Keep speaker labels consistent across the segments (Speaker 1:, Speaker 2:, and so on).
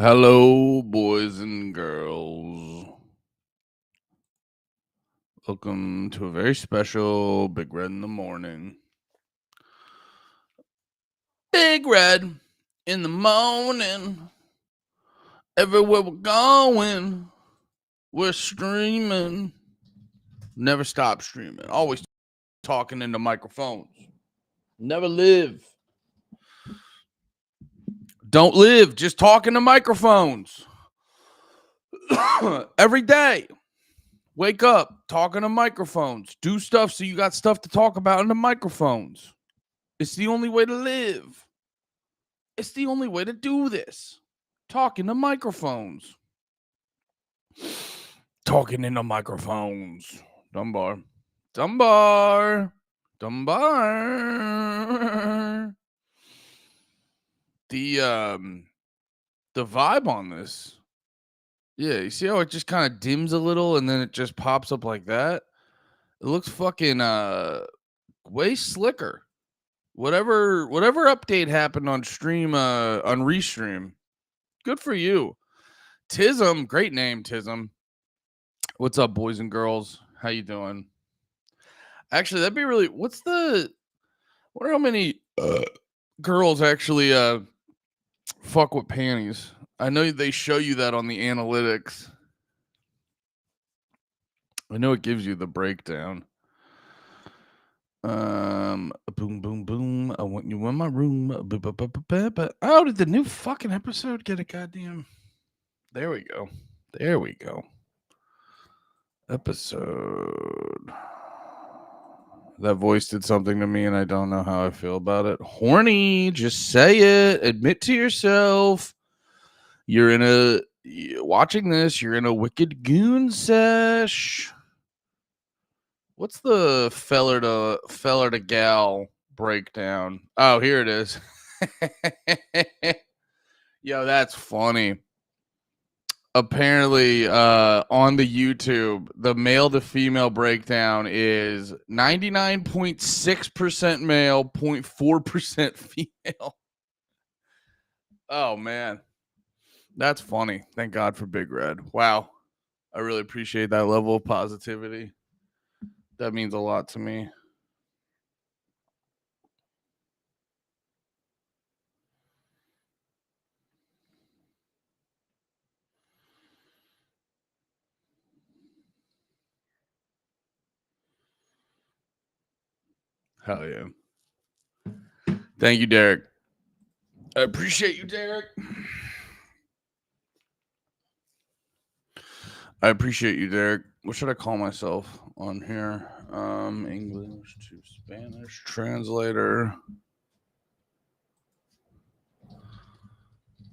Speaker 1: Hello, boys and girls. Welcome to a very special Big Red in the Morning. Big Red in the morning. Everywhere we're going, we're streaming. Never stop streaming. Always talking into microphones. Never live. Don't live. Just talking to microphones. Every day. Wake up, talking to microphones. Do stuff so you got stuff to talk about in the microphones. It's the only way to live. It's the only way to do this. Talking to microphones. Talking into microphones. Dunbar. Dunbar. Dunbar. The vibe on this. Yeah, you see how it just kind of dims a little and then it just pops up like that? It looks fucking way slicker. Whatever update happened on stream on Restream. Good for you. Tism, great name, Tism. What's up, boys and girls? How you doing? Actually, that'd be really. Wonder how many girls actually fuck with panties. I know they show you that on the analytics. I know it gives you the breakdown. Boom, boom, boom. I want you in my room. Oh, did the new fucking episode get a goddamn? There we go. There we go. Episode. That voice did something to me and I don't know how I feel about it. Horny, just say it. Admit to yourself. You're in a watching this, you're in a wicked goon sesh. What's the feller to gal breakdown? Oh, here it is. Yo, that's funny. Apparently on the YouTube, the male to female breakdown is 99.6% male, 0.4% female. Oh man. That's funny. Thank God for Big Red. Wow. I really appreciate that level of positivity. That means a lot to me. Hell yeah. Thank you, Derek. I appreciate you, Derek. I appreciate you, Derek. What should I call myself on here? English to Spanish translator.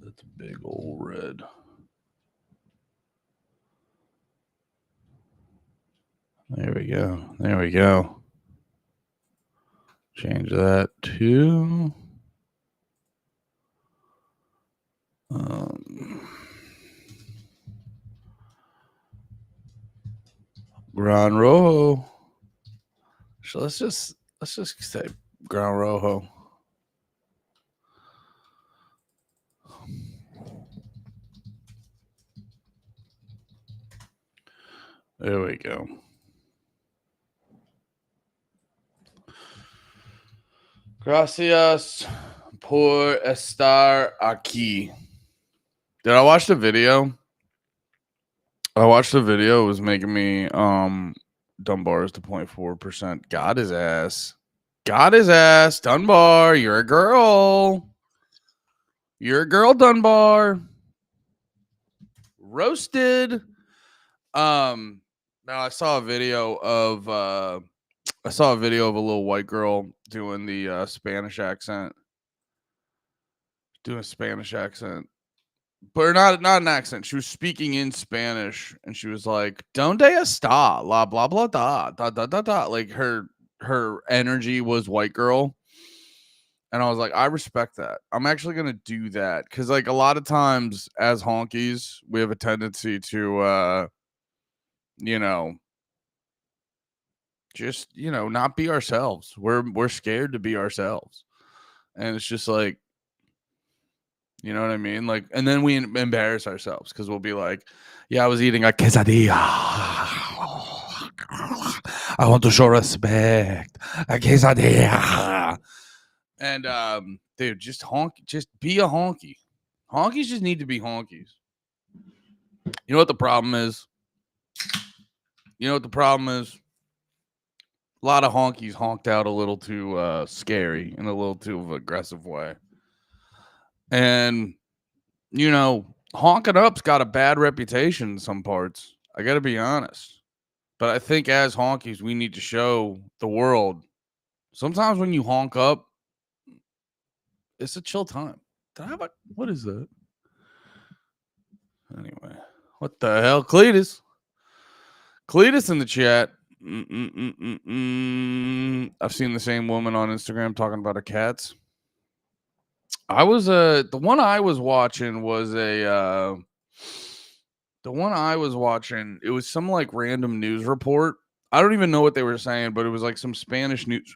Speaker 1: That's big old red. There we go. There we go. Change that to Gran Rojo. So let's just say Gran Rojo. There we go. Gracias por estar aquí. Did I watch the video? I watched the video. It was making me Dunbar's to 0.4%. Got his ass. Got his ass. Dunbar, you're a girl. You're a girl, Dunbar. Roasted. Now I saw a video of a little white girl doing the Spanish accent. Doing a Spanish accent. But not an accent. She was speaking in Spanish, and she was like, "Donde está la blah blah da da da da da." Like her energy was white girl, and I was like, I respect that. I'm actually gonna do that because like a lot of times as honkies, we have a tendency to, just not be ourselves. We're scared to be ourselves, and it's just like, You know what I mean? Like, and then we embarrass ourselves because we'll be like, "Yeah, I was eating a quesadilla. I want to show respect. A quesadilla." And dude, just be a honky. Honkies just need to be honkies. You know what the problem is? You know what the problem is? A lot of honkies honked out a little too scary in a little too aggressive way. And, you know, honking up's got a bad reputation in some parts. I got to be honest. But I think as honkies, we need to show the world. Sometimes when you honk up, it's a chill time. What is that? Anyway, what the hell? Cletus in the chat. I've seen the same woman on Instagram talking about her cats. I was the one I was watching was the one I was watching, it was some like random news report. I don't even know what they were saying, but it was like some Spanish news.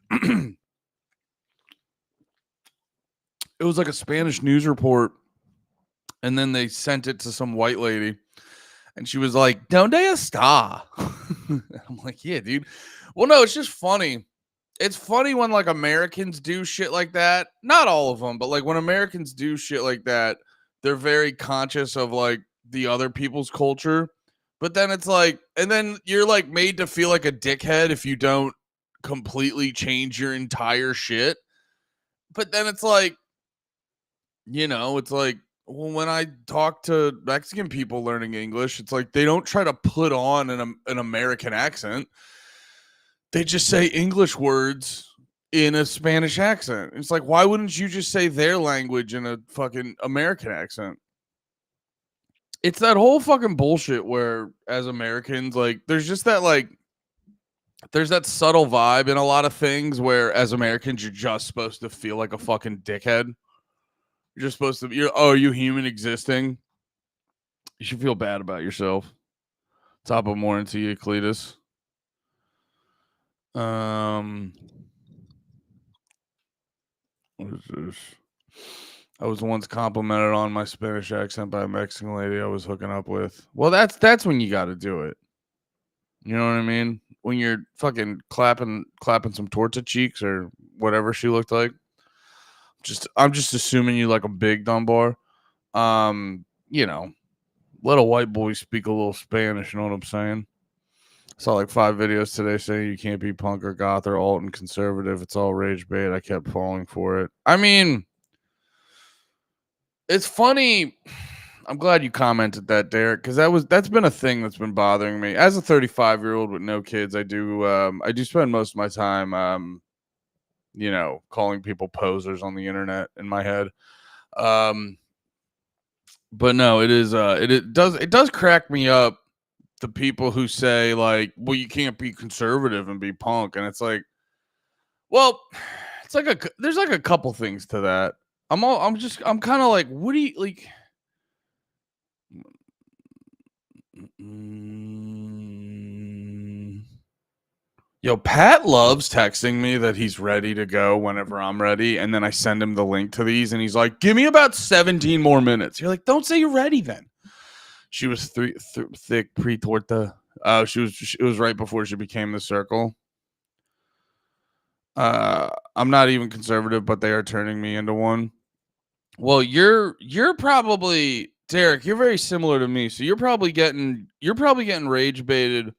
Speaker 1: It was like a Spanish news report, and then they sent it to some white lady, and she was like, "Donde está?" I'm like, "Yeah, dude." Well, no, it's just funny. It's funny when like Americans do shit like that. Not all of them, but like when Americans do shit like that, they're very conscious of like the other people's culture. But then it's like, and then you're like made to feel like a dickhead if you don't completely change your entire shit. But then it's like, it's like, well, when I talk to Mexican people learning English, it's like they don't try to put on an American accent. They just say English words in a Spanish accent. It's like, why wouldn't you just say their language in a fucking American accent? It's that whole fucking bullshit where as Americans, like, there's just that like there's that subtle vibe in a lot of things where as Americans you're just supposed to feel like a fucking dickhead. You're just supposed to are you human existing? You should feel bad about yourself. Top of morning to you, Cletus. What is this? I was once complimented on my Spanish accent by a Mexican lady I was hooking up with. Well, that's when you got to do it. You know what I mean? When you're fucking clapping some torta cheeks or whatever she looked like. I'm just assuming you like a big Dunbar. Let a white boy speak a little Spanish. You know what I'm saying? I saw like 5 videos today saying you can't be punk or goth or alt and conservative. It's all rage bait. I kept falling for it. I mean, it's funny. I'm glad you commented that, Derek, because that's been a thing that's been bothering me. As a 35-year-old with no kids, I do spend most of my time calling people posers on the internet in my head. But no, it does crack me up, the people who say like, well, you can't be conservative and be punk, and it's like, well, it's like there's like a couple things to that. I'm kind of like, what do you like? Yo, Pat loves texting me that he's ready to go whenever I'm ready, and then I send him the link to these, and he's like, "Give me about 17 more minutes." You're like, "Don't say you're ready then." She was thick pre-torta. It was right before she became the circle. I'm not even conservative, but they are turning me into one. Well, you're probably, Derek. You're very similar to me, so you're probably getting rage baited.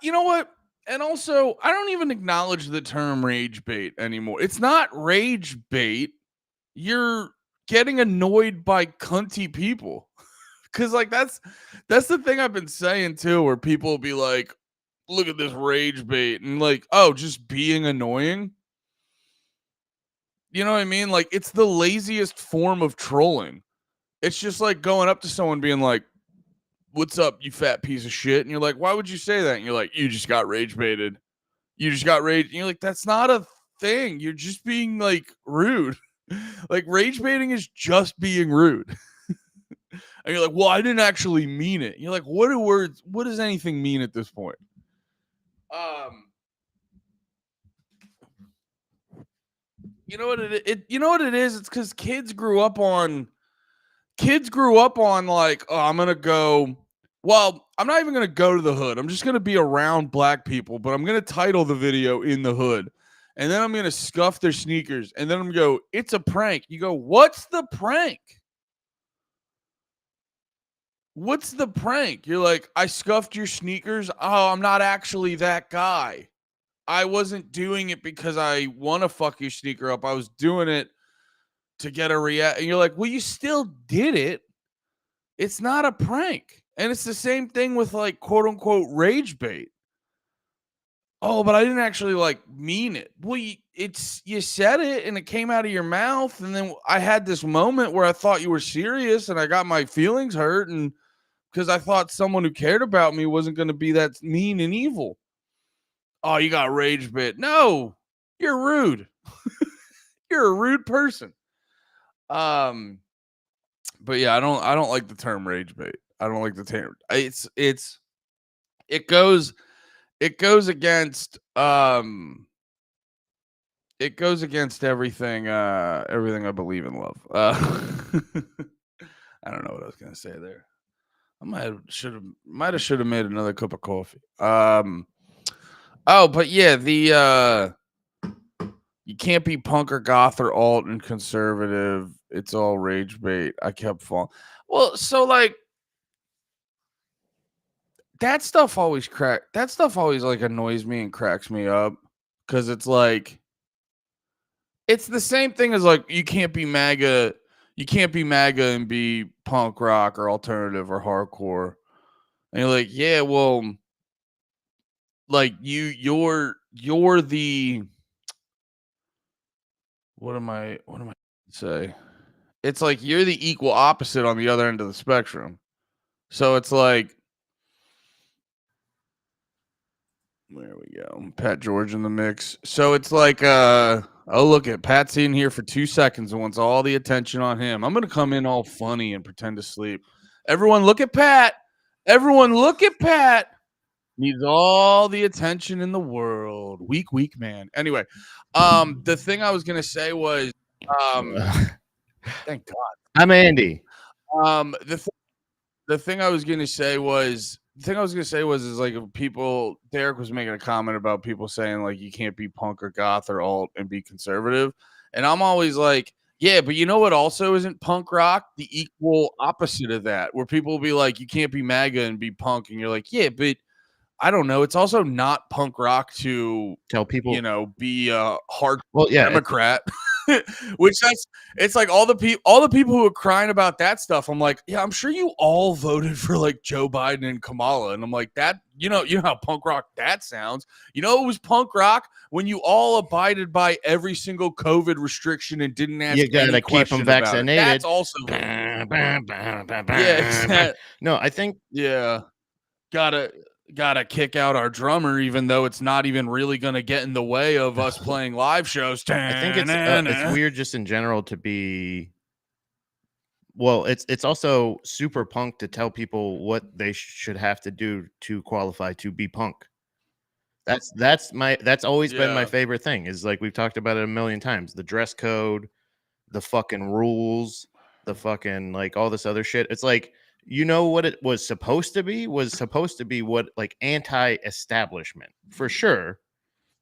Speaker 1: You know what? And also, I don't even acknowledge the term rage bait anymore. It's not rage bait. You're getting annoyed by cunty people. Cause like that's the thing I've been saying too, where people will be like, look at this rage bait, and like, oh, just being annoying. You know what I mean? Like, it's the laziest form of trolling. It's just like going up to someone being like, "What's up, you fat piece of shit?" And you're like, "Why would you say that?" And you're like, "You just got rage baited. You just got rage." And you're like, "That's not a thing. You're just being like rude." Like, rage baiting is just being rude. And you're like, "Well, I didn't actually mean it." And you're like, what does anything mean at this point? You know what you know what it is? It's because kids grew up on like, oh, I'm gonna go. Well, I'm not even gonna go to the hood. I'm just gonna be around black people, but I'm gonna title the video "In the Hood," and then I'm gonna scuff their sneakers, and then I'm gonna go, "It's a prank." You go, "What's the prank? What's the prank?" You're like, "I scuffed your sneakers." Oh, I'm not actually that guy. I wasn't doing it because I want to fuck your sneaker up. I was doing it to get a react. And you're like, well, you still did it. It's not a prank. And it's the same thing with like quote unquote rage bait. Oh, but I didn't actually like mean it. Well, you said it and it came out of your mouth. And then I had this moment where I thought you were serious and I got my feelings hurt. And because I thought someone who cared about me wasn't going to be that mean and evil. Oh, you got rage bait. No, you're rude. You're a rude person. But yeah, I don't like the term rage bait. I don't like the term. It goes against everything everything I believe in love. I don't know what I was gonna say there. I might have should have made another cup of coffee. Oh, but yeah, the you can't be punk or goth or alt and conservative. It's all rage bait. I kept falling. Well, so like that stuff always like annoys me and cracks me up because it's like it's the same thing as like you can't be MAGA and be punk rock or alternative or hardcore. And you're like, yeah, well, like you're the what am I say? It's like you're the equal opposite on the other end of the spectrum. So it's like there we go. Pat George in the mix. So it's like oh look at Pat's in here for 2 seconds and wants all the attention on him. I'm gonna come in all funny and pretend to sleep. Everyone look at Pat. Everyone look at Pat. Needs all the attention in the world. Weak man. Anyway, the thing I was gonna say was thank God.
Speaker 2: I'm Andy.
Speaker 1: The thing I was gonna say was is like people. Derek was making a comment about people saying like you can't be punk or goth or alt and be conservative, and I'm always like, yeah, but you know what? Also, isn't punk rock the equal opposite of that? Where people will be like, you can't be MAGA and be punk, and you're like, yeah, but I don't know. It's also not punk rock to
Speaker 2: Tell people,
Speaker 1: be a hard
Speaker 2: yeah,
Speaker 1: Democrat. Which it's like all the people who are crying about that stuff. I'm like, yeah, I'm sure you all voted for like Joe Biden and Kamala, and I'm like that. You know how punk rock that sounds. It was punk rock when you all abided by every single COVID restriction and didn't ask.
Speaker 2: You gotta keep them vaccinated.
Speaker 1: That's also
Speaker 2: yeah. No, I think
Speaker 1: gotta kick out our drummer, even though it's not even really gonna get in the way of us playing live shows.
Speaker 2: I think it's weird just in general to be. Well, it's also super punk to tell people what they should have to do to qualify to be punk. That's always been my favorite thing. Is like we've talked about it a million times. The dress code, the fucking rules, the fucking like all this other shit. It's like what it was supposed to be what like anti-establishment for sure.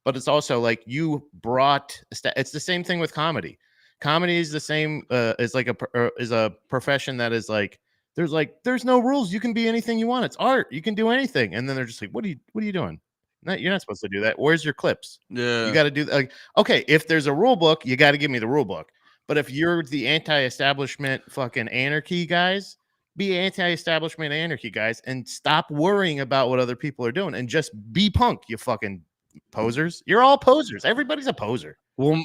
Speaker 2: But it's also like you brought. It's the same thing with comedy. Comedy is the same is like is a profession that is like there's no rules. You can be anything you want. It's art. You can do anything. And then they're just like, what are you doing? No, you're not supposed to do that. Where's your clips?
Speaker 1: Yeah,
Speaker 2: you got to do like okay. If there's a rule book, you got to give me the rule book. But if you're the anti-establishment fucking anarchy guys, be anti-establishment anarchy guys and stop worrying about what other people are doing and just be punk. You fucking posers. You're all posers. Everybody's a poser.
Speaker 1: Well,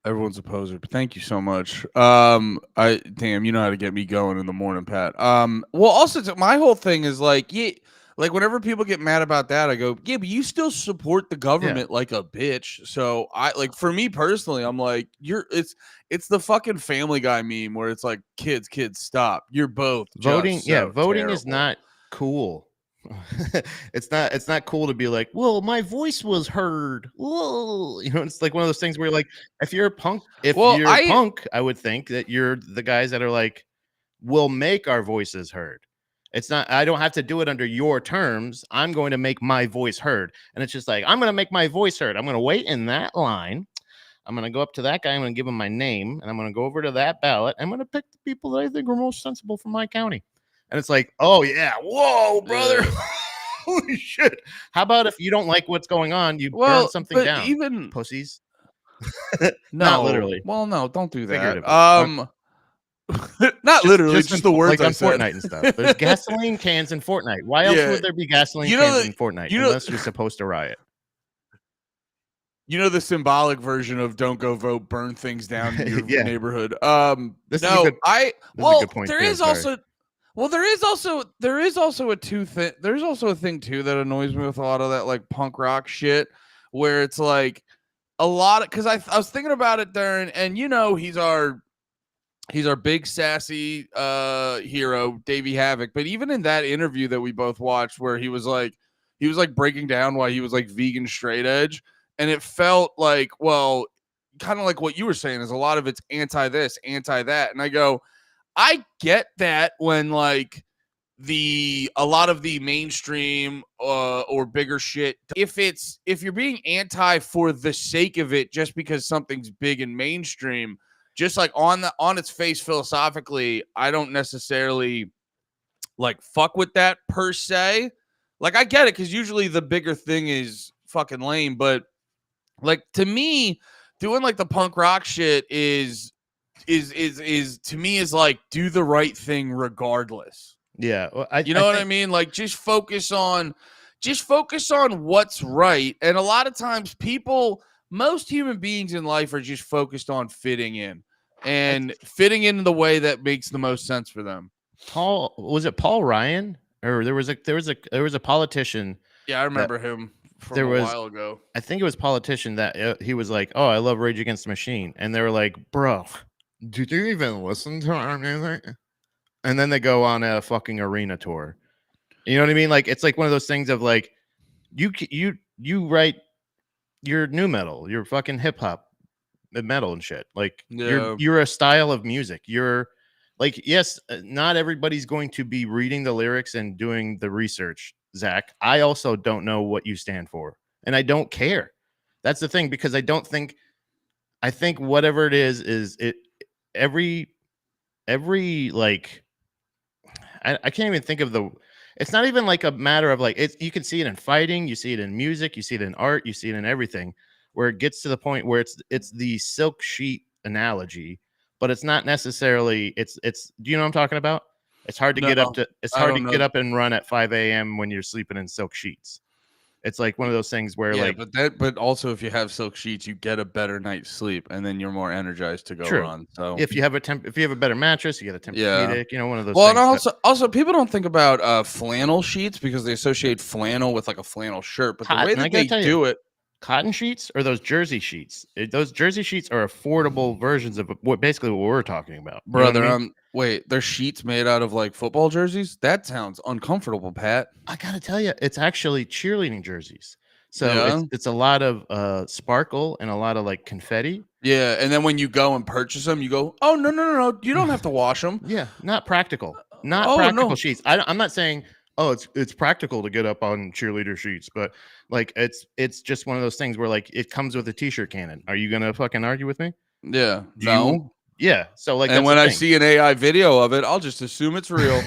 Speaker 1: everyone's a poser. But thank you so much. You know how to get me going in the morning, Pat. Well, also my whole thing is like, yeah, like whenever people get mad about that, I go, yeah, but you still support the government like a bitch. So for me personally, I'm like, it's the fucking Family Guy meme where it's like, kids, stop. You're both
Speaker 2: voting.
Speaker 1: Voting
Speaker 2: is not cool. It's not cool to be like, well, my voice was heard. Whoa. It's like one of those things where like if you're a punk,
Speaker 1: Well,
Speaker 2: I would think that you're the guys that are like, we'll make our voices heard. It's not, I don't have to do it under your terms. I'm going to make my voice heard. And it's just like, I'm going to make my voice heard. I'm going to wait in that line. I'm going to go up to that guy. I'm going to give him my name and I'm going to go over to that ballot. I'm going to pick the people that I think are most sensible for my county. And it's like, oh yeah, whoa, brother. Holy shit. How about if you don't like what's going on, you burn something down?
Speaker 1: Even
Speaker 2: pussies.
Speaker 1: no,
Speaker 2: not literally.
Speaker 1: Well, no, don't do that. Not
Speaker 2: just,
Speaker 1: literally, just the words
Speaker 2: like
Speaker 1: I
Speaker 2: on
Speaker 1: said.
Speaker 2: Fortnite and stuff. There's gasoline cans in Fortnite. Why else would there be gasoline cans in Fortnite unless you're supposed to riot?
Speaker 1: The symbolic version of "don't go vote, burn things down in your neighborhood." There is also a thing too that annoys me with a lot of that like punk rock shit, where it's like a lot of, because I was thinking about it there, and he's our big sassy hero, Davey Havoc. But even in that interview that we both watched, where he was like breaking down why he was like vegan straight edge. And it felt like, well, kind of like what you were saying, is a lot of it's anti this, anti that. And I go, I get that when like a lot of the mainstream or bigger shit, if you're being anti for the sake of it, just because something's big and mainstream, just like on its face philosophically, I don't necessarily like fuck with that per se. Like I get it, because usually the bigger thing is fucking lame, but like to me, doing like the punk rock shit is to me is like do the right thing regardless.
Speaker 2: Yeah, well,
Speaker 1: you know what I mean? Like just focus on what's right. And a lot of times most human beings in life are just focused on fitting in and fitting in the way that makes the most sense for them.
Speaker 2: Was it Paul Ryan? Or there was a politician.
Speaker 1: Yeah, I remember him from a while ago.
Speaker 2: I think it was a politician that he was like, "Oh, I love Rage Against the Machine," and they were like, "Bro, did you even listen to our music?" And then they go on a fucking arena tour. You know what I mean? Like it's like one of those things of like, you write your new metal, your fucking hip hop, metal and shit. Like you're a style of music. You're like, yes, not everybody's going to be reading the lyrics and doing the research, Zach. I also don't know what you stand for, and I don't care. That's the thing, because I think whatever it is it every like, I can't even think of it's not even like a matter of like, you can see it in fighting, you see it in music, you see it in art, you see it in everything, where it gets to the point where it's the silk sheet analogy. But it's not necessarily, it's do you know what I'm talking about? It's hard to get up and run at 5 a.m. when you're sleeping in silk sheets. It's like one of those things where
Speaker 1: but also if you have silk sheets, you get a better night's sleep and then you're more energized to go run. So
Speaker 2: if you have a better mattress, you get a Tempur-Pedic, one of those
Speaker 1: things.
Speaker 2: Well,
Speaker 1: and also people don't think about flannel sheets because they associate flannel with like a flannel shirt, but the way that they do it,
Speaker 2: cotton sheets or those jersey sheets. Those jersey sheets are affordable versions of what we're talking about,
Speaker 1: brother. Wait, they're sheets made out of like football jerseys? That sounds uncomfortable, Pat.
Speaker 2: I gotta tell you, it's actually cheerleading jerseys. So it's a lot of sparkle and a lot of like confetti.
Speaker 1: Yeah, and then when you go and purchase them, you go, oh no, you don't have to wash them.
Speaker 2: Yeah, not practical, practical sheets. I'm not saying, oh, it's practical to get up on cheerleader sheets, but like it's just one of those things where like it comes with a t-shirt cannon. Are you gonna fucking argue with me?
Speaker 1: Yeah.
Speaker 2: Yeah. So like,
Speaker 1: and when I see an AI video of it, I'll just assume it's real.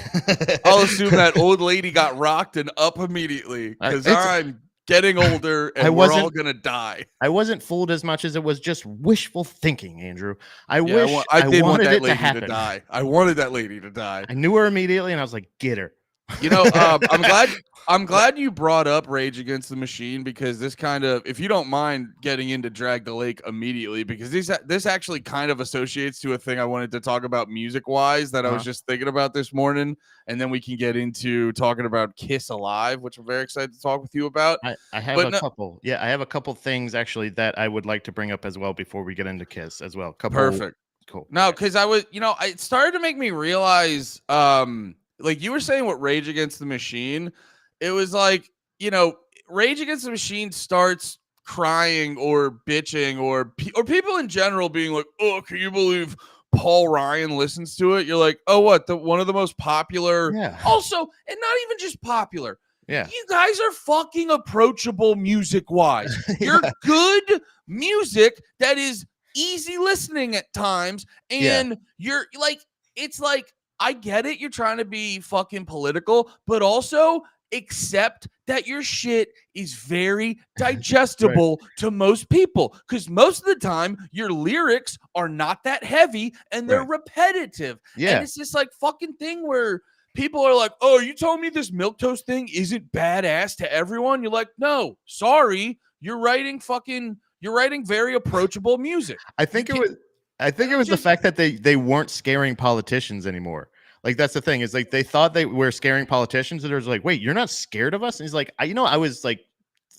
Speaker 1: I'll assume that old lady got rocked and up immediately because I'm getting older and we're all gonna die.
Speaker 2: I wasn't fooled as much as it was just wishful thinking, Andrew. I
Speaker 1: did want that lady
Speaker 2: to happen.
Speaker 1: To die. I wanted that lady to die.
Speaker 2: I knew her immediately, and I was like, "Get her."
Speaker 1: I'm glad you brought up Rage Against the Machine, because this kind of, if you don't mind getting into Drag the Lake immediately, because this actually kind of associates to a thing I wanted to talk about music wise that I was just thinking about this morning, and then we can get into talking about Kiss Alive, which I'm very excited to talk with you about.
Speaker 2: I have a couple. Yeah, I have a couple things actually that I would like to bring up as well before we get into Kiss as well.
Speaker 1: Perfect.
Speaker 2: Cool.
Speaker 1: No, because it started to make me realize, like you were saying with Rage Against the Machine, it was like, you know, Rage Against the Machine starts crying or bitching or people in general being like, oh, can you believe Paul Ryan listens to it? You're like, oh, what? One of the most popular,
Speaker 2: Yeah.
Speaker 1: also, and not even just popular.
Speaker 2: Yeah.
Speaker 1: You guys are fucking approachable music wise. You're good music that is easy listening at times. And you're like, it's like, I get it. You're trying to be fucking political, but also accept that your shit is very digestible to most people, because most of the time your lyrics are not that heavy and they're repetitive. And it's this like fucking thing where people are like, oh, you told me this milquetoast thing isn't badass to everyone. You're like, no, sorry, you're writing very approachable music.
Speaker 2: I think it was the fact that they weren't scaring politicians anymore. Like, that's the thing, is like they thought they were scaring politicians, and it was like, wait, you're not scared of us? And he's like, I was like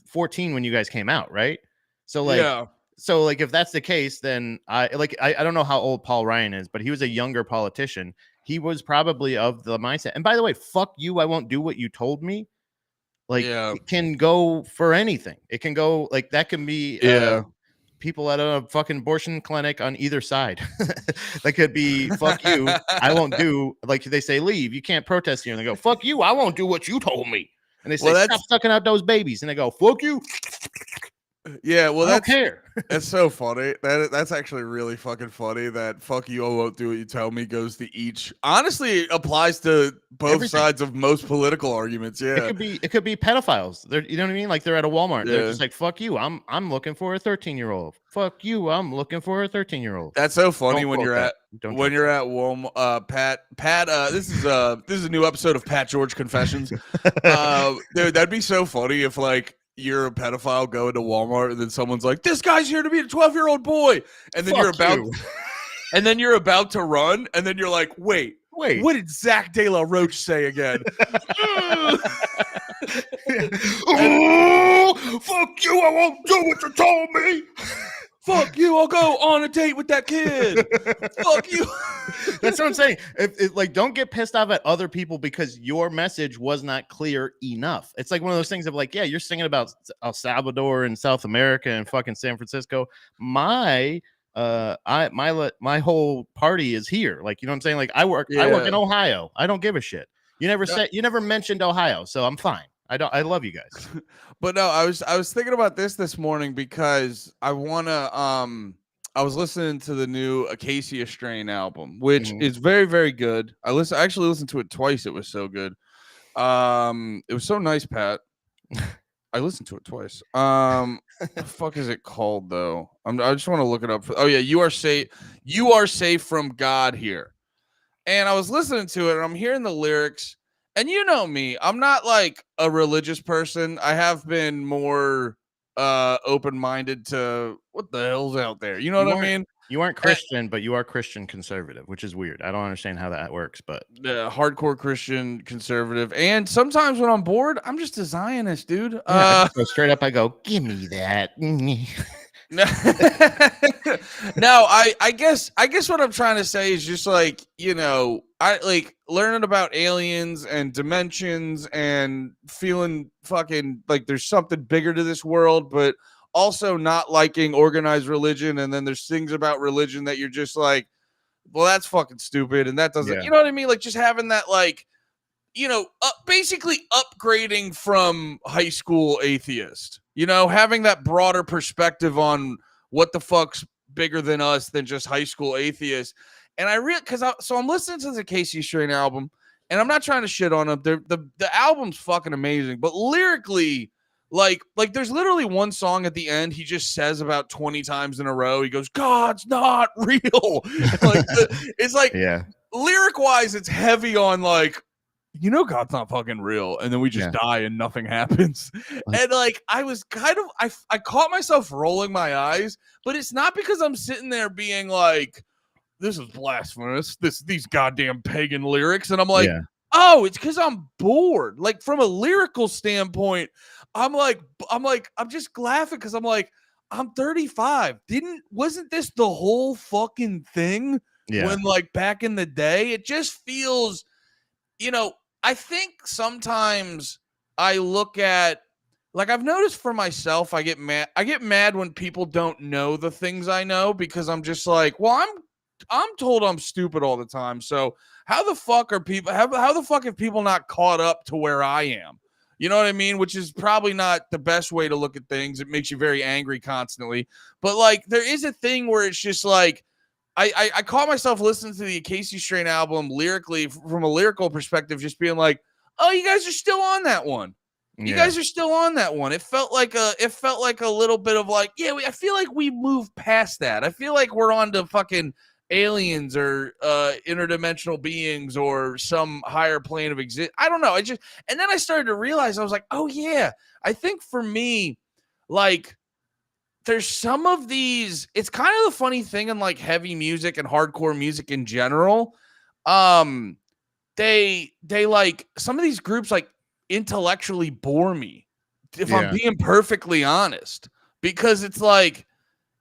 Speaker 2: 14 when you guys came out, right? So like, if that's the case, then I don't know how old Paul Ryan is, but he was a younger politician. He was probably of the mindset. And by the way, fuck you, I won't do what you told me. Like, it can go for anything. It can go like that. Can be people at a fucking abortion clinic on either side. That could be, fuck you, I won't do, like they say, leave, you can't protest here. And they go, fuck you, I won't do what you told me. And they say, stop sucking out those babies. And they go, fuck you.
Speaker 1: Yeah, well,
Speaker 2: I don't care.
Speaker 1: It's so funny. That's actually really fucking funny that fuck you, I won't do what you tell me goes to each. Honestly, it applies to both sides of most political arguments. Yeah.
Speaker 2: It could be pedophiles. You know what I mean? Like, they're at a Walmart. Yeah. They're just like, fuck you, I'm looking for a 13-year-old. Fuck you, I'm looking for a 13-year-old.
Speaker 1: That's so funny when you're at Walmart. Pat, this is a new episode of Pat George Confessions. Dude, that'd be so funny if like you're a pedophile going to Walmart and then someone's like, this guy's here to be a 12-year-old boy. And then you're about to run. And then you're like, wait, what did Zach De La Roche say again?
Speaker 2: Oh, fuck you, I won't do what you told me.
Speaker 1: Fuck you, I'll go on a date with that kid. Fuck you.
Speaker 2: That's what I'm saying. Like, don't get pissed off at other people because your message was not clear enough. It's like one of those things of like, yeah, you're singing about El Salvador and South America and fucking San Francisco. My whole party is here. Like, you know what I'm saying? Like, I work in Ohio. I don't give a shit. You never mentioned Ohio, so I'm fine. I love you guys.
Speaker 1: But no, I was thinking about this morning because I was listening to the new Acacia Strain album, which is very, very good. I actually listened to it twice. It was so good. It was so nice, Pat. I listened to it twice. What the fuck is it called though? I just want to look it up. Oh yeah, You Are Safe from God Here. And I was listening to it and I'm hearing the lyrics. And you know me, I'm not like a religious person. I have been more open-minded to what the hell's out there. You know what I mean?
Speaker 2: You aren't Christian, but you are Christian conservative, which is weird. I don't understand how that works, but
Speaker 1: hardcore Christian conservative. And sometimes when I'm bored, I'm just a Zionist, dude.
Speaker 2: So straight up, I go, give me that.
Speaker 1: No, I guess what I'm trying to say is just like, you know, I like learning about aliens and dimensions and feeling fucking like there's something bigger to this world, but also not liking organized religion. And then there's things about religion that you're just like, well, that's fucking stupid. And that doesn't, you know what I mean? Like just having that, like, you know, basically upgrading from high school atheist, you know, having that broader perspective on what the fuck's bigger than us than just high school atheist. And I'm listening to the Acacia Strain album and I'm not trying to shit on them. The album's fucking amazing, but lyrically, like there's literally one song at the end he just says about 20 times in a row. He goes, God's not real. Like it's like, lyric wise, it's heavy on like, you know, God's not fucking real. And then we just die and nothing happens. And like, I was kind of, I caught myself rolling my eyes, but it's not because I'm sitting there being like, this is blasphemous. These goddamn pagan lyrics. And I'm like, oh, it's because I'm bored. Like from a lyrical standpoint, I'm just laughing because I'm like, I'm 35. Wasn't this the whole fucking thing? When like back in the day, it just feels, you know, I think sometimes I look at, like, I've noticed for myself, I get mad when people don't know the things I know, because I'm just like, well, I'm told I'm stupid all the time. So how the fuck are people how the fuck have people not caught up to where I am? You know what I mean? Which is probably not the best way to look at things. It makes you very angry constantly. But like, there is a thing where it's just like, I caught myself listening to the Casey Strain album lyrically, from a lyrical perspective, just being like, oh, you guys are still on that one. You guys are still on that one. It felt like a little bit of like, yeah, I feel like we moved past that. I feel like we're on to fucking aliens or interdimensional beings or some higher plane of exist. I don't know. And then I started to realize, I was like, oh yeah, I think for me, like, there's some of these, it's kind of the funny thing in like heavy music and hardcore music in general. They like, some of these groups like intellectually bore me, if I'm being perfectly honest, because it's like,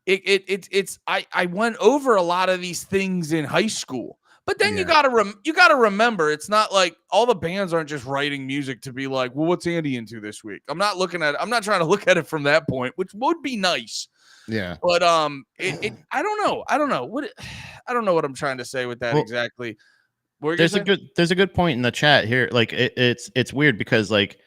Speaker 1: I went over a lot of these things in high school. But then you gotta remember, it's not like all the bands aren't just writing music to be like, well, what's Andy into this week? I'm not trying to look at it from that point, which would be nice.
Speaker 2: Yeah.
Speaker 1: But I don't know. I don't know what I'm trying to say with that exactly.
Speaker 2: There's a good point in the chat here. Like it's weird because like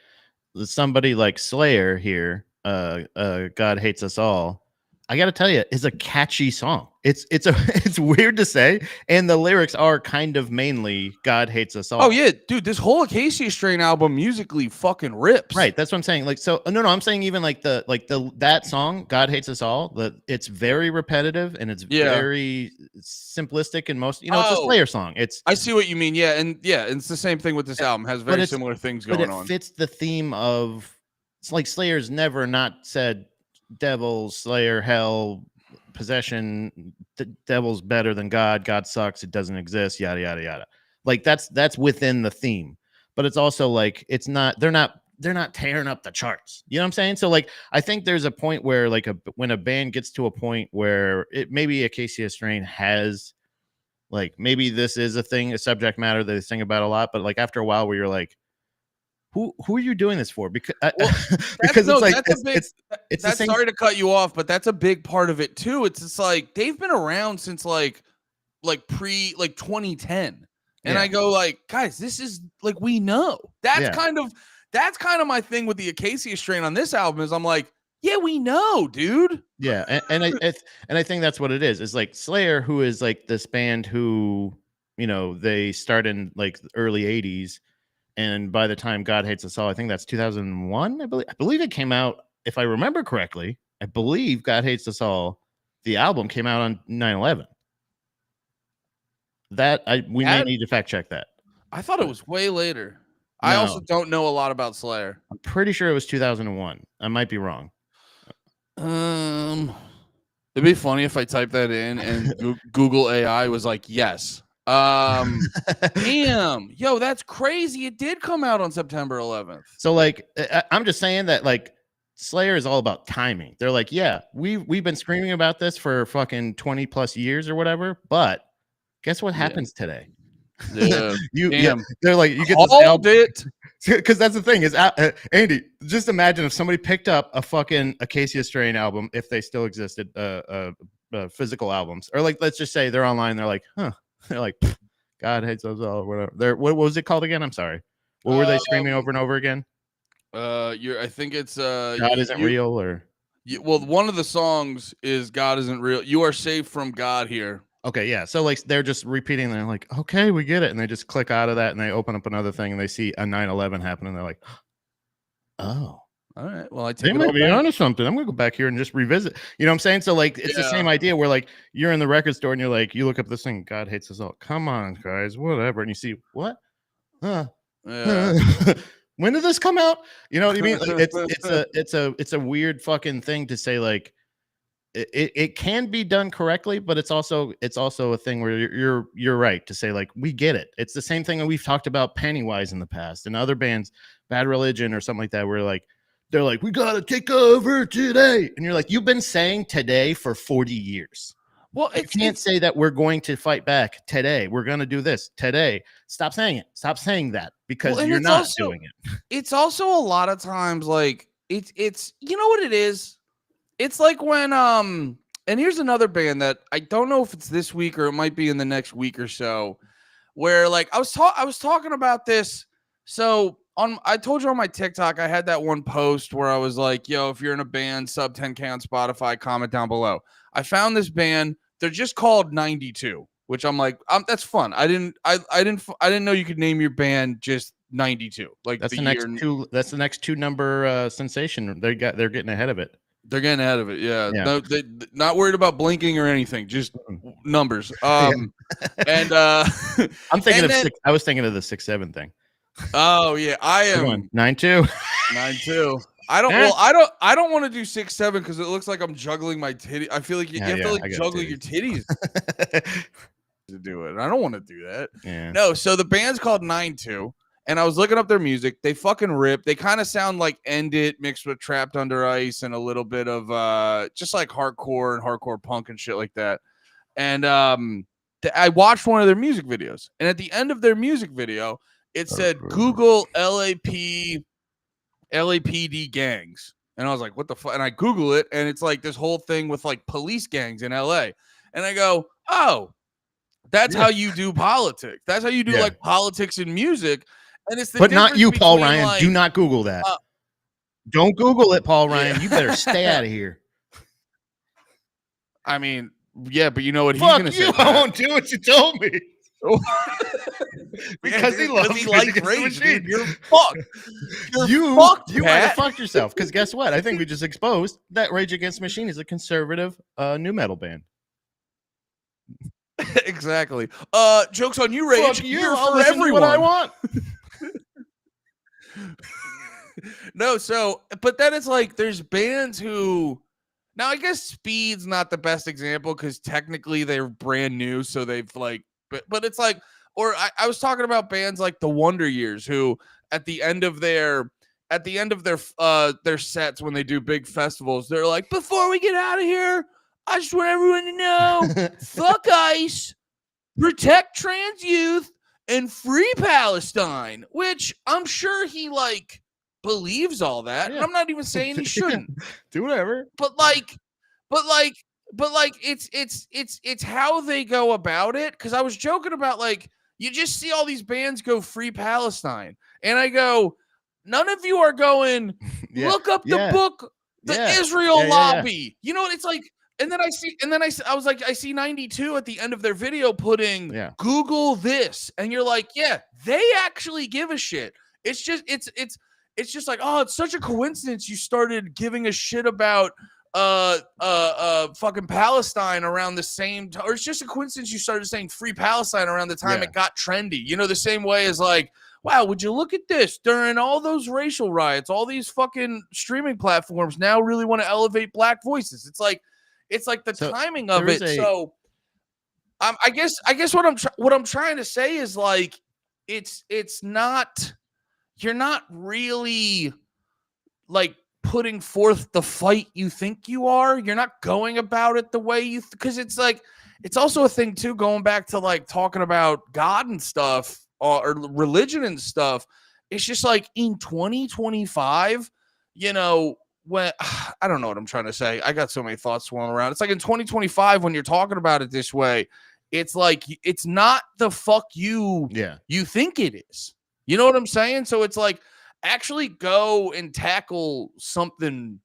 Speaker 2: somebody like Slayer here, God Hates Us All, I got to tell you, is a catchy song. It's weird to say, and the lyrics are kind of mainly God Hates Us All.
Speaker 1: Oh yeah, dude, this whole Acacia Strain album musically fucking rips.
Speaker 2: Right, that's what I'm saying. Like, so no, I'm saying even like that song God Hates Us All, it's very repetitive and it's very simplistic and most, it's a Slayer song.
Speaker 1: I see what you mean. Yeah, and it's the same thing with this album. Has very similar things going on.
Speaker 2: But it fits the theme of, it's like Slayer's never not said devil, Slayer, hell, possession, the devil's better than God, God sucks, it doesn't exist, yada yada yada. Like that's within the theme, but it's also like, it's not, they're not tearing up the charts, you know what I'm saying? So like, I think there's a point where like when a band gets to a point where it maybe Acacia Strain has, like, maybe this is a subject matter that they sing about a lot, but like after a while where you're like, who are you doing this for? Because because it's like, it's
Speaker 1: sorry to cut you off, but that's a big part of it too. It's like they've been around since like 2010, and I go like, guys, this is like, we know. That's kind of my thing with the Acacia Strain on this album, is I'm like, yeah, we know, dude.
Speaker 2: Yeah, and I think that's what it is. It's like Slayer, who is like this band who, they start in like the early 80s. And by the time God Hates Us All, I think that's 2001. I believe it came out, if I remember correctly. I believe God Hates Us All, the album, came out on 9/11. We may need to fact check that.
Speaker 1: I thought it was way later. No. I also don't know a lot about Slayer.
Speaker 2: I'm pretty sure it was 2001. I might be wrong.
Speaker 1: It'd be funny if I typed that in and Google AI was like, yes. Damn, yo, that's crazy. It did come out on September 11th.
Speaker 2: So like, I'm just saying that like Slayer is all about timing. They're like, yeah, we've been screaming about this for fucking 20 plus years or whatever, but guess what happens today?
Speaker 1: Yeah,
Speaker 2: they're like, you get this album, because that's the thing is, Andy, just imagine if somebody picked up a fucking Acacia Strain album, if they still existed, physical albums, or like, let's just say they're online, they're like, they're like, God Hates Us All, whatever. What was it called again? I'm sorry. What were they screaming over and over again?
Speaker 1: I think it's
Speaker 2: God Isn't Real, or
Speaker 1: well, one of the songs is God Isn't Real. You are safe from God here.
Speaker 2: Okay, yeah. So like they're just repeating. They're like, okay, we get it, and they just click out of that, and they open up another thing, and they see a 9/11 happen, and they're like, oh.
Speaker 1: All right. Well,
Speaker 2: they might be onto something. I'm gonna go back here and just revisit. You know what I'm saying? So like, it's the same idea where like you're in the record store and you're like, you look up this thing, God Hates Us All. Come on, guys, whatever. And you see what? Yeah. When did this come out? You know what I mean? Like, it's a weird fucking thing to say. Like, it can be done correctly, but it's also a thing where you're right to say like, we get it. It's the same thing that we've talked about Pennywise in the past and other bands, Bad Religion or something like that, where like, they're like, we gotta take over today, and you're like, you've been saying today for 40 years.
Speaker 1: Well,
Speaker 2: you can't say that we're going to fight back today. We're gonna do this today. Stop saying it. Stop saying that, because
Speaker 1: and
Speaker 2: you're
Speaker 1: it's
Speaker 2: not
Speaker 1: also
Speaker 2: doing it.
Speaker 1: it's also a lot of times like it's you know what it is? It's like when and here's another band that I don't know if it's this week or it might be in the next week or so, where like I was talking about this. So I told you on my TikTok, I had that one post where I was like, yo, if you're in a band, sub 10K on Spotify, comment down below. I found this band, they're just called 92, which I'm like, that's fun. I didn't know you could name your band just 92. Like
Speaker 2: That's
Speaker 1: the
Speaker 2: the
Speaker 1: year.
Speaker 2: next two number sensation. They're getting ahead of it.
Speaker 1: They're getting ahead of it. Yeah.
Speaker 2: Yeah.
Speaker 1: No, they not worried about blinking or anything, just numbers. And
Speaker 2: I'm thinking
Speaker 1: and then,
Speaker 2: I was thinking of the 6-7 thing.
Speaker 1: oh yeah, I am
Speaker 2: 9-2.
Speaker 1: 9-2. I don't want to do 6-7 because it looks like I'm juggling my titty. I feel like you have to like juggle your titties to do it. I don't want to do that.
Speaker 2: Yeah.
Speaker 1: No, so the band's called 9-2. And I was looking up their music. They fucking rip. They kind of sound like End It mixed with Trapped Under Ice and a little bit of just like hardcore and hardcore punk and shit like that. And I watched one of their music videos. And at the end of their music video, it said Google LAPD gangs. And I was like, what the fuck? And I Google it, and it's like this whole thing with like police gangs in LA. And I go, oh, that's how you do politics. That's how you do like politics in music. And it's the
Speaker 2: but not you, Paul Ryan.
Speaker 1: Like,
Speaker 2: do not Google that. Don't Google it, Paul Ryan. Yeah. You better stay out of here.
Speaker 1: I mean, yeah, but you know what he's going to say?
Speaker 2: I won't do what you told me. Because he likes Rage, dude. You're fucked. You might have fucked yourself. Because guess what? I think we just exposed that Rage Against the Machine is a conservative new metal band.
Speaker 1: Exactly. Jokes on you, Rage.
Speaker 2: Fuck you. I'll listen to what I want.
Speaker 1: No, so but then it's like there's bands who now I guess Speed's not the best example because technically they're brand new, so they've like but it's like, or I was talking about bands like the Wonder Years who at the end of their sets when they do big festivals, they're like, before we get out of here, I just want everyone to know, fuck ICE, protect trans youth, and free Palestine, which I'm sure he like believes all that. Yeah. And I'm not even saying he shouldn't.
Speaker 2: Do whatever.
Speaker 1: But it's how they go about it. Cause I was joking about like, you just see all these bands go free Palestine. And I go, none of you are going, look up the book, the Israel lobby. You know what it's like? And then I was like, I see 92 at the end of their video putting Google this. And you're like, yeah, they actually give a shit. It's just, it's just like, oh, it's such a coincidence you started giving a shit about fucking Palestine around the same time. Or it's just a coincidence you started saying free Palestine around the time it got trendy. You know, the same way as like, wow, would you look at this during all those racial riots, all these fucking streaming platforms now really want to elevate black voices. It's like the timing of it. So I guess what I'm trying to say is like, it's not, you're not really like putting forth the fight you think you are. You're not going about it the way you, because it's like, it's also a thing too, going back to like talking about God and stuff or religion and stuff. It's just like in 2025, you know, when I don't know what I'm trying to say. I got so many thoughts swirling around. It's like in 2025, when you're talking about it this way, it's like, it's not the fuck you think it is. You know what I'm saying? So it's like, actually go and tackle something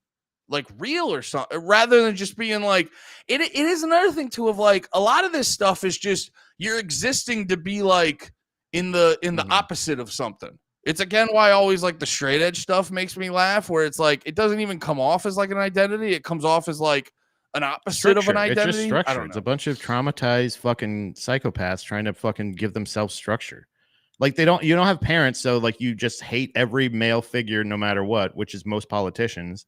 Speaker 1: like real or something rather than just being like, it is another thing too of like, a lot of this stuff is just, you're existing to be like in the opposite of something. It's again why I always like the straight edge stuff makes me laugh, where it's like, it doesn't even come off as like an identity. It comes off as like an opposite of an identity.
Speaker 2: It's just structure. It's a bunch of traumatized fucking psychopaths trying to fucking give themselves structure. Like you don't have parents, so like you just hate every male figure no matter what, which is most politicians.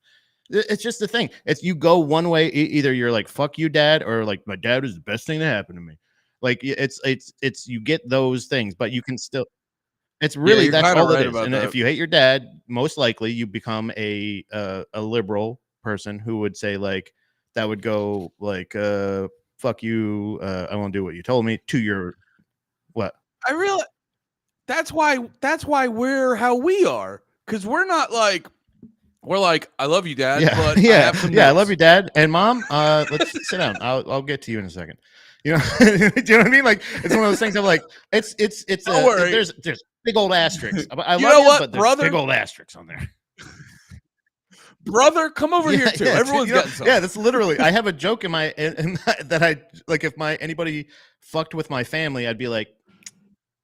Speaker 2: It's just the thing. It's you go one way, either you're like fuck you dad, or like my dad is the best thing that happened to me. Like it's you get those things, but you can still, it's really that's all it is. And if you hate your dad, most likely you become a liberal person who would say like, that would go like fuck you, I won't do what you told me, to your what?
Speaker 1: that's why we're how we are, because we're not like, we're like, I love you, Dad,
Speaker 2: Yeah,
Speaker 1: but I
Speaker 2: yeah,
Speaker 1: have some
Speaker 2: yeah. I
Speaker 1: notes.
Speaker 2: love you, Dad and Mom. Let's sit down. I'll get to you in a second. You know, do you know what I mean? Like, it's one of those things of like, it's
Speaker 1: Don't worry.
Speaker 2: there's big old asterisks. I
Speaker 1: You
Speaker 2: love
Speaker 1: know
Speaker 2: you,
Speaker 1: what,
Speaker 2: but there's
Speaker 1: brother?
Speaker 2: big old asterisks on there.
Speaker 1: Brother, come over here too. Everyone's getting some.
Speaker 2: Yeah, that's literally. I have a joke in my that I like. If anybody fucked with my family, I'd be like,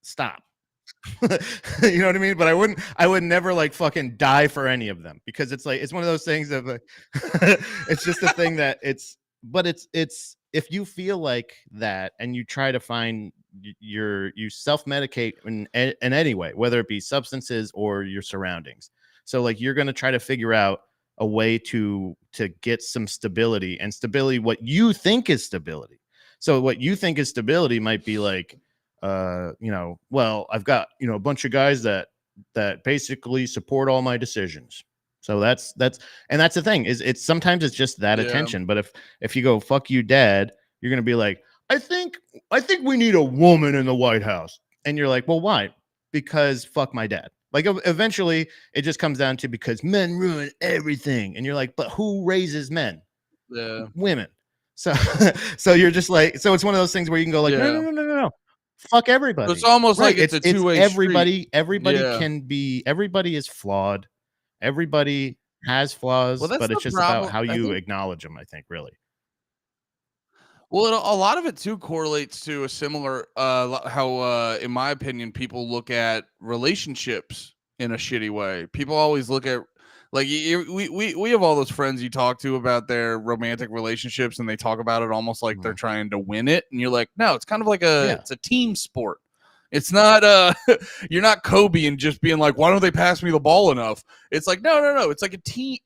Speaker 2: stop. You know what I mean? But I would never like fucking die for any of them, because it's like, it's one of those things of like, it's just a thing that but it's if you feel like that and you try to find you self-medicate in any way, whether it be substances or your surroundings. So like, you're going to try to figure out a way to get some stability, and stability, what you think is stability. So what you think is stability might be like, well, I've got, a bunch of guys that basically support all my decisions. So that's and that's the thing, is it's sometimes it's just that attention. But if you go, fuck you, Dad, you're going to be like, I think we need a woman in the White House. And you're like, well, why? Because fuck my dad. Like, eventually it just comes down to, because men ruin everything. And you're like, but who raises men?
Speaker 1: Yeah.
Speaker 2: Women. So so you're just like, so it's one of those things where you can go like, no. Fuck everybody.
Speaker 1: It's almost like it's a two-way
Speaker 2: everybody.
Speaker 1: street.
Speaker 2: Everybody can be. Everybody is flawed. Everybody has flaws,
Speaker 1: Well, that's
Speaker 2: but it's
Speaker 1: the
Speaker 2: just about
Speaker 1: problem.
Speaker 2: how
Speaker 1: I
Speaker 2: you
Speaker 1: think,
Speaker 2: acknowledge them, I think, really.
Speaker 1: well, a lot of it too correlates to a similar, how, in my opinion, people look at relationships in a shitty way. People always look at, like, we have all those friends you talk to about their romantic relationships, and they talk about it almost like they're trying to win it, and you're like, no, it's kind of like it's a team sport. It's not you're not Kobe and just being like, why don't they pass me the ball enough? It's like, no. It's like a team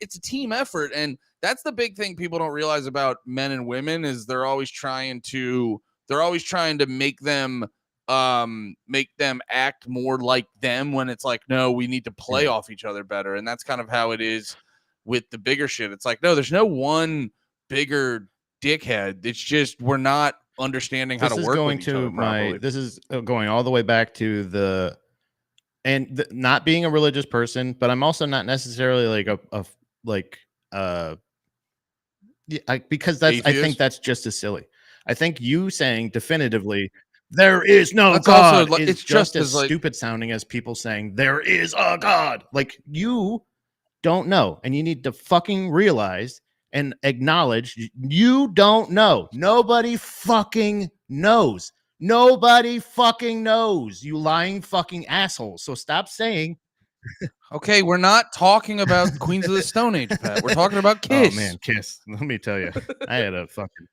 Speaker 1: effort. And that's the big thing people don't realize about men and women, is they're always trying to make them act more like them, when it's like, no, we need to play off each other better. And that's kind of how it is with the bigger shit. It's like, no, there's no one bigger dickhead. It's just, we're not understanding how to work with each other properly.
Speaker 2: This is going all the way back to not being a religious person, but I'm also not necessarily like because that's, I think that's just as silly. I think you saying definitively there is no God is it's just as stupid sounding as people saying there is a God. Like, you don't know, and you need to fucking realize and acknowledge you don't know. Nobody fucking knows. Nobody fucking knows, you lying fucking asshole. So stop saying.
Speaker 1: Okay, we're not talking about Queens of the Stone Age, Pat. We're talking about Kiss.
Speaker 2: Oh man, Kiss. Let me tell you, I had a fucking.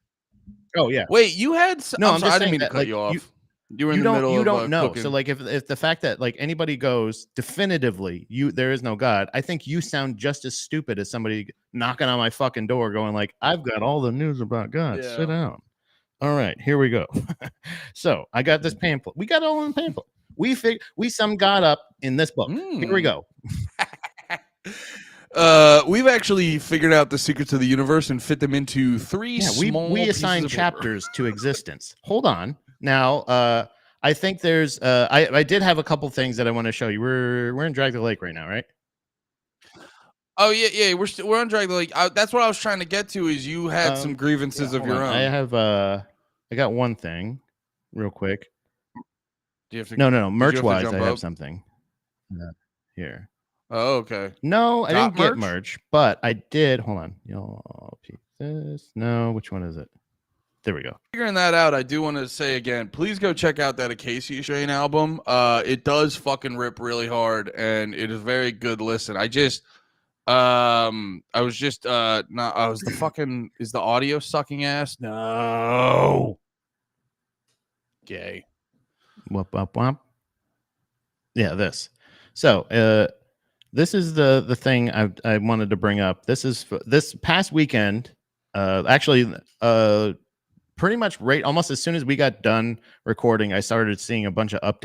Speaker 2: Oh yeah.
Speaker 1: Wait, you had?
Speaker 2: No,
Speaker 1: I'm sorry, I didn't mean to cut you off. You were in the middle of. You don't know.
Speaker 2: Cooking. So like, if the fact that like anybody goes definitively, there is no God, I think you sound just as stupid as somebody knocking on my fucking door, going like, I've got all the news about God. Yeah. Sit down. All right, here we go. So I got this pamphlet. We got it all in the pamphlet. We summed God up in this book. Here we go.
Speaker 1: We've actually figured out the secrets of the universe and fit them into three small.
Speaker 2: We assign chapters to existence. Hold on. Now, I think there's. I did have a couple things that I want to show you. We're in Drag the Lake right now, right?
Speaker 1: Oh yeah. We're on Drag the Lake. That's what I was trying to get to. Is you had some grievances of your own.
Speaker 2: I have. I got one thing, real quick.
Speaker 1: Do you have to?
Speaker 2: No. Merch wise, I have something. Here.
Speaker 1: Oh, okay.
Speaker 2: No, I didn't get merch, but I did. Hold on. Y'all peep this. No, which one is it? There we go.
Speaker 1: Figuring that out, I do want to say again, please go check out that Acacia Strain album. It does fucking rip really hard, and it is very good listen. I was the fucking, is the audio sucking ass? No. Gay.
Speaker 2: Wop. Yeah, this. So, this is the thing I wanted to bring up. This is this past weekend. Actually, pretty much almost as soon as we got done recording, I started seeing a bunch of updates